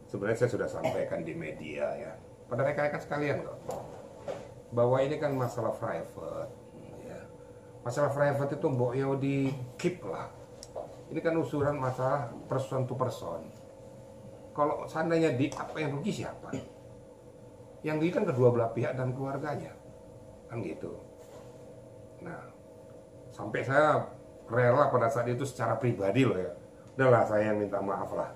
sebenarnya saya sudah sampaikan di media ya, pada rekan-rekan sekalian loh, bahwa ini kan masalah private ya. Masalah private itu mbok yo di keep lah. Ini kan usulan masalah person to person. Kalau seandainya di apa yang rugi siapa? Yang rugi kan kedua belah pihak dan keluarganya, kan gitu. Nah, sampai saya rela pada saat itu secara pribadi loh ya, udahlah saya yang minta maaf lah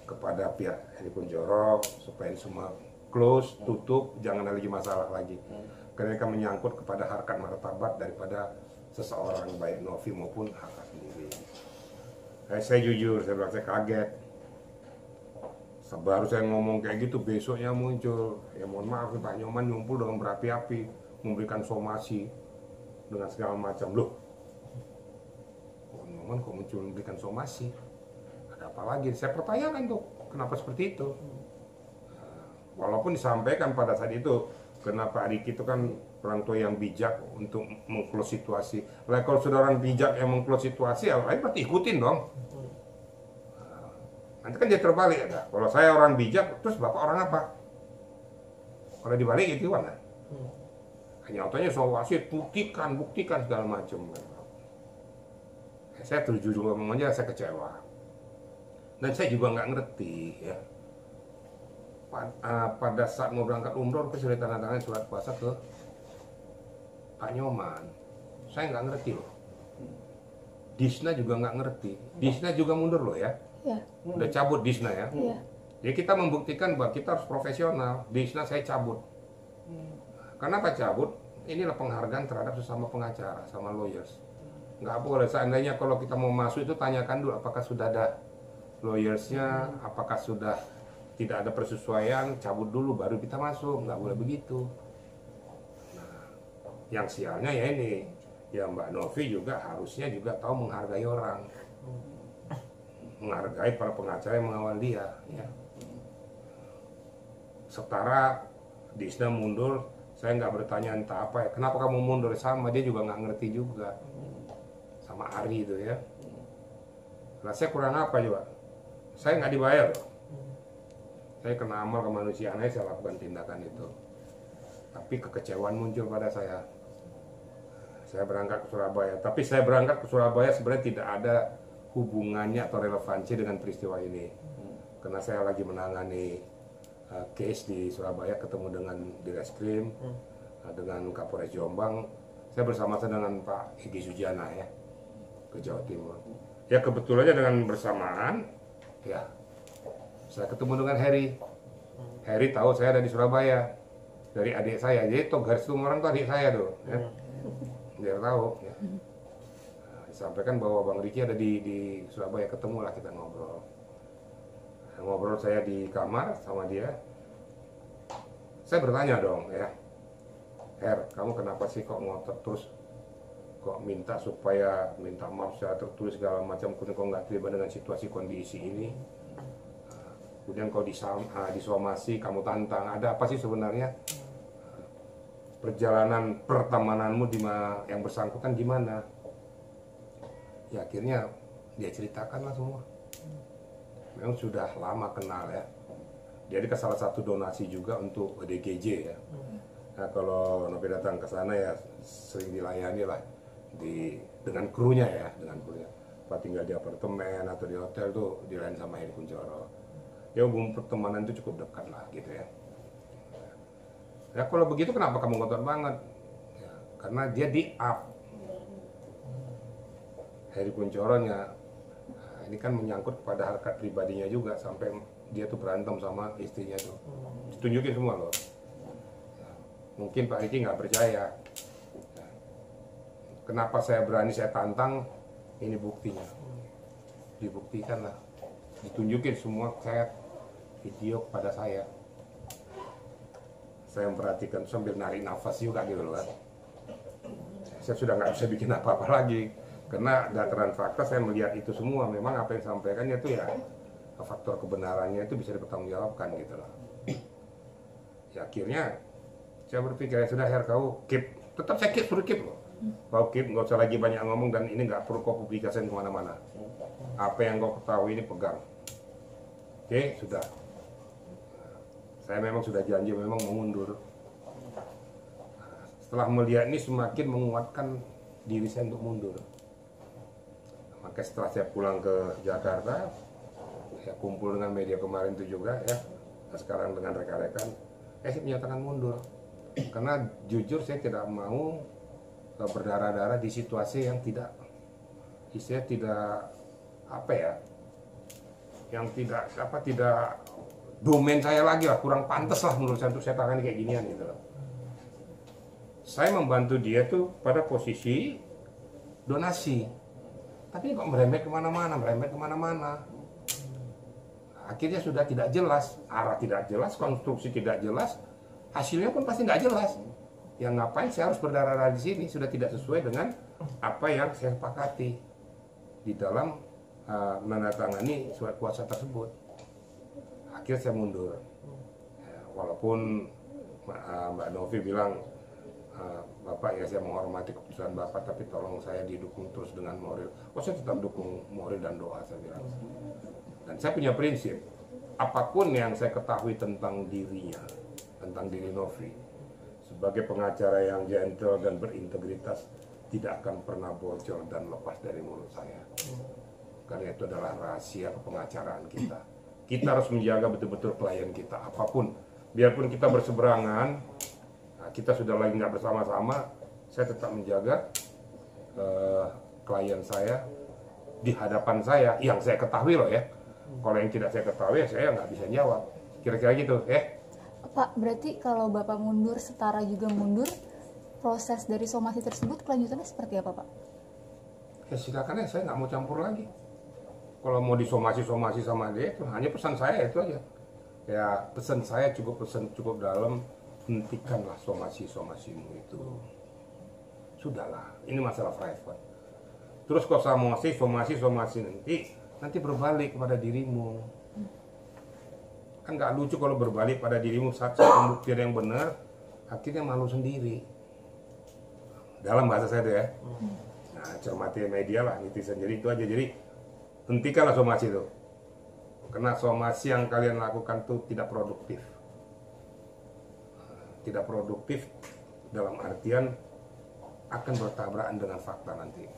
kepada pihak Heri Kunchoro supaya ini semua close, tutup, jangan ada lagi masalah lagi. Karena ini kan menyangkut kepada harkat martabat daripada seseorang, baik Novi maupun Haka sendiri. Saya jujur, saya bilang saya kaget. Baru saya ngomong kayak gitu, besoknya muncul, ya mohon maaf Pak Nyoman nyumpul dengan berapi-api, memberikan somasi dengan segala macam. Loh, Pak Nyoman kok muncul memberikan somasi? Ada apa lagi? Saya pertanyakan tuh, kenapa seperti itu? Walaupun disampaikan pada saat itu, kenapa Riki itu kan orang tua yang bijak untuk meng-close situasi. Lah kalau sudah orang bijak yang meng-close situasi, ya lain berarti ikutin dong. Nanti kan dia terbalik ya. Kalau saya orang bijak, terus Bapak orang apa? Kalau dibalik itu mana? Hanya otonya soal wasit, buktikan segala macam. Saya jujur ngomong aja, saya kecewa. Dan saya juga nggak ngerti ya. Pada saat mau berangkat umroh, saya sudah tanda tangan surat kuasa ke Pak Nyoman. Saya nggak ngerti loh. Disna juga nggak ngerti. Disna juga mundur loh ya. Ya. Udah cabut Disna ya. Ya. Jadi kita membuktikan bahwa kita harus profesional. Disna saya cabut. Kenapa cabut? Inilah penghargaan terhadap sesama pengacara, sama lawyers. Nggak boleh, seandainya kalau kita mau masuk itu tanyakan dulu apakah sudah ada lawyersnya, apakah sudah tidak ada persesuaian, cabut dulu baru kita masuk. Nggak boleh begitu. Nah, yang sialnya ya ini, ya Mbak Novi juga harusnya juga tahu menghargai orang. Menghargai para pengacara yang mengawal dia ya. Setara Disna mundur, saya nggak bertanya entah apa ya, kenapa kamu mundur, sama dia juga nggak ngerti juga, sama Ari itu ya. Nah, saya kurang apa juga, saya nggak dibayar loh. Saya kena amal kemanusiaan, saya lakukan tindakan itu, tapi kekecewaan muncul pada saya. Saya berangkat ke Surabaya, tapi saya berangkat ke Surabaya sebenarnya tidak ada hubungannya atau relevansi dengan peristiwa ini, karena saya lagi menangani case di Surabaya, ketemu dengan Direskrim, dengan Kapolres Jombang. Saya bersama-sama dengan Pak Egy Sujana ya ke Jawa Timur. Ya kebetulannya dengan bersamaan ya saya ketemu dengan Heri. Heri tahu saya ada di Surabaya dari adik saya, jadi toh garis orang tuh adik saya tuh ya. Dia tahu ya. Sampaikan bahwa Bang Riki ada di Surabaya, ketemulah kita ngobrol. Ngobrol saya di kamar sama dia. Saya bertanya dong ya, Her, kamu kenapa sih kok ngotot terus, kok minta supaya minta maaf secara tertulis segala macam, kemudian kok nggak terlibat dengan situasi kondisi ini, kemudian kau disomasi, kamu tantang, ada apa sih sebenarnya? Perjalanan pertemananmu yang bersangkutan gimana? Ya akhirnya dia ceritakanlah semua. Memang sudah lama kenal ya. Jadi ke salah satu donasi juga untuk DGJ ya. Nah kalau Novi datang ke sana ya sering dilayani lah dengan krunya ya, dengan krunya. Pak tinggal di apartemen atau di hotel tuh dilayani sama Heri Kunchoro. Ya hubungan pertemanan itu cukup dekat lah gitu ya. Ya kalau begitu kenapa kamu ngotot banget? Ya, karena dia di up. Heri Kunchoro-nya, nah, ini kan menyangkut pada harkat pribadinya juga, sampai dia tuh berantem sama istrinya tuh, ditunjukin semua loh. Nah, mungkin Pak Riki nggak percaya. Nah, kenapa saya berani, saya tantang, ini buktinya, dibuktikan lah, ditunjukin semua, saya video pada saya memperhatikan sambil narik nafas juga gitu loh kan. Saya sudah nggak bisa bikin apa-apa lagi. Karena dataran fakta saya melihat itu semua, memang apa yang disampaikannya itu ya faktor kebenarannya itu bisa dipertanggungjawabkan gitu loh. Ya akhirnya saya berpikir ya sudah Her, kau keep, tetap saya suruh keep loh. Kau keep, nggak usah lagi banyak ngomong, dan ini nggak perlu kau publikasikan kemana-mana. Apa yang kau ketahui ini pegang. Oke, sudah. Saya memang sudah janji memang mau mundur. Setelah melihat ini semakin menguatkan diri saya untuk mundur. Maka setelah saya pulang ke Jakarta, saya kumpul dengan media kemarin itu juga ya. Sekarang dengan rekan-rekan, saya menyatakan mundur. Karena jujur saya tidak mau berdarah-darah di situasi yang tidak, saya tidak apa ya, yang tidak apa tidak domain saya lagi lah, kurang pantas lah menurut saya untuk saya tangani kayak ginian gitu loh. Saya membantu dia tuh pada posisi donasi, tapi kok merembet kemana-mana. Akhirnya sudah tidak jelas, arah tidak jelas, konstruksi tidak jelas, hasilnya pun pasti nggak jelas. Yang ngapain saya harus berdarah-darah di sini, sudah tidak sesuai dengan apa yang saya sepakati di dalam menandatangani surat kuasa tersebut. Akhirnya saya mundur. Ya, walaupun Mbak Novi bilang, Bapak ya saya menghormati keputusan Bapak, tapi tolong saya didukung terus dengan moral. Oh saya tetap dukung moral dan doa, saya bilang. Dan saya punya prinsip, apapun yang saya ketahui tentang dirinya, tentang diri Novi, sebagai pengacara yang gentle dan berintegritas, tidak akan pernah bocor dan lepas dari mulut saya. Karena itu adalah rahasia kepengacaraan kita. Kita harus menjaga betul-betul klien kita, apapun. Biarpun kita berseberangan, kita sudah lagi nggak bersama-sama, saya tetap menjaga klien saya di hadapan saya, yang saya ketahui loh ya. Kalau yang tidak saya ketahui, saya nggak bisa jawab. Kira-kira gitu, ya. Pak, berarti kalau Bapak mundur, setara juga mundur, proses dari somasi tersebut kelanjutannya seperti apa, Pak? Ya silakan ya, saya nggak mau campur lagi. Kalau mau disomasi-somasi sama dia, itu hanya pesan saya itu aja. Ya pesan saya cukup dalam, hentikanlah somasi-somasimu itu. Sudahlah, ini masalah private. Terus kalau somasi nanti berbalik kepada dirimu. Kan nggak lucu kalau berbalik pada dirimu saat pembuktian yang benar, akhirnya malu sendiri. Dalam bahasa saya itu ya. Nah, cermati media lah, netizen. Jadi itu aja. Jadi hentikanlah somasi itu. Karena somasi yang kalian lakukan itu tidak produktif. Tidak produktif dalam artian akan bertabrakan dengan fakta nanti.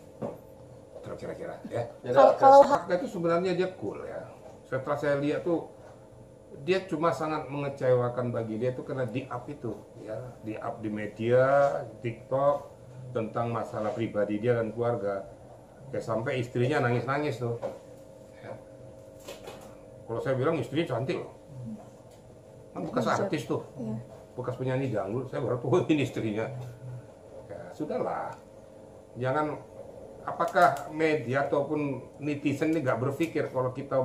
Kira-kira ya. Kalau fakta itu sebenarnya dia cool ya. Setelah saya lihat tuh, dia cuma sangat mengecewakan bagi dia itu karena di-up itu ya, di-up di media, TikTok tentang masalah pribadi dia dan keluarga. Kayak sampai istrinya nangis-nangis tuh. Ya. Kalau saya bilang istrinya cantik loh. Kan bekas artis tuh. Bekas penyanyi dangdut, saya baru tahu ini istrinya. Ya, sudahlah. Jangan, apakah media ataupun netizen ini nggak berpikir kalau kita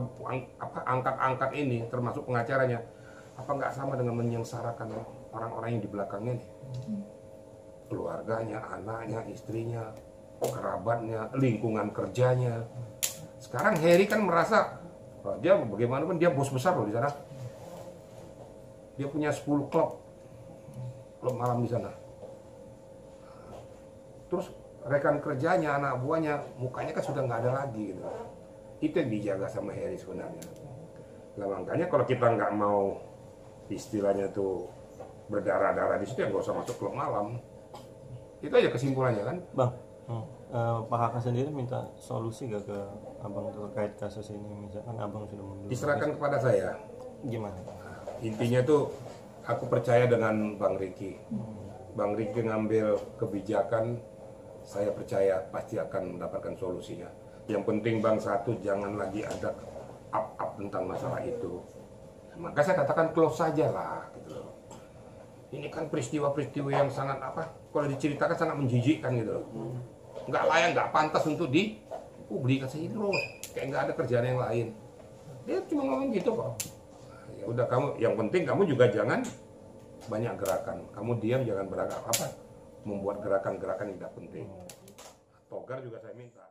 angkat-angkat ini, termasuk pengacaranya, apa nggak sama dengan menyengsarakan orang-orang yang di belakangnya nih? Keluarganya, anaknya, istrinya, kerabatnya, lingkungan kerjanya. Sekarang Harry kan merasa dia bagaimanapun dia bos besar loh di sana. Dia punya 10 klub malam di sana. Terus rekan kerjanya, anak buahnya, mukanya kan sudah nggak ada lagi gitu. Itu yang dijaga sama Harry sebenarnya. Nah, makanya kalau kita nggak mau istilahnya tuh berdarah-darah di situ, ya nggak usah masuk klub malam. Itu aja kesimpulannya kan. Bang, Pak Haka sendiri minta solusi gak ke Abang terkait kasus ini? Misalkan Abang sudah mundur. Diserahkan kepada saya. Gimana? Intinya tuh aku percaya dengan Bang Riki. Bang Riki ngambil kebijakan, saya percaya pasti akan mendapatkan solusinya. Yang penting Bang, satu, jangan lagi ada up-up tentang masalah itu. Maka saya katakan close saja lah gitu loh. Ini kan peristiwa-peristiwa yang sangat kalau diceritakan sangat menjijikkan gitu loh. Nggak layak, nggak pantas untuk dipublikasi terus. Kayak nggak ada kerjaan yang lain. Dia cuma ngomong gitu kok. Ya udah, kamu, yang penting kamu juga jangan banyak gerakan. Kamu diam, jangan membuat gerakan-gerakan yang tidak penting. Togar juga saya minta.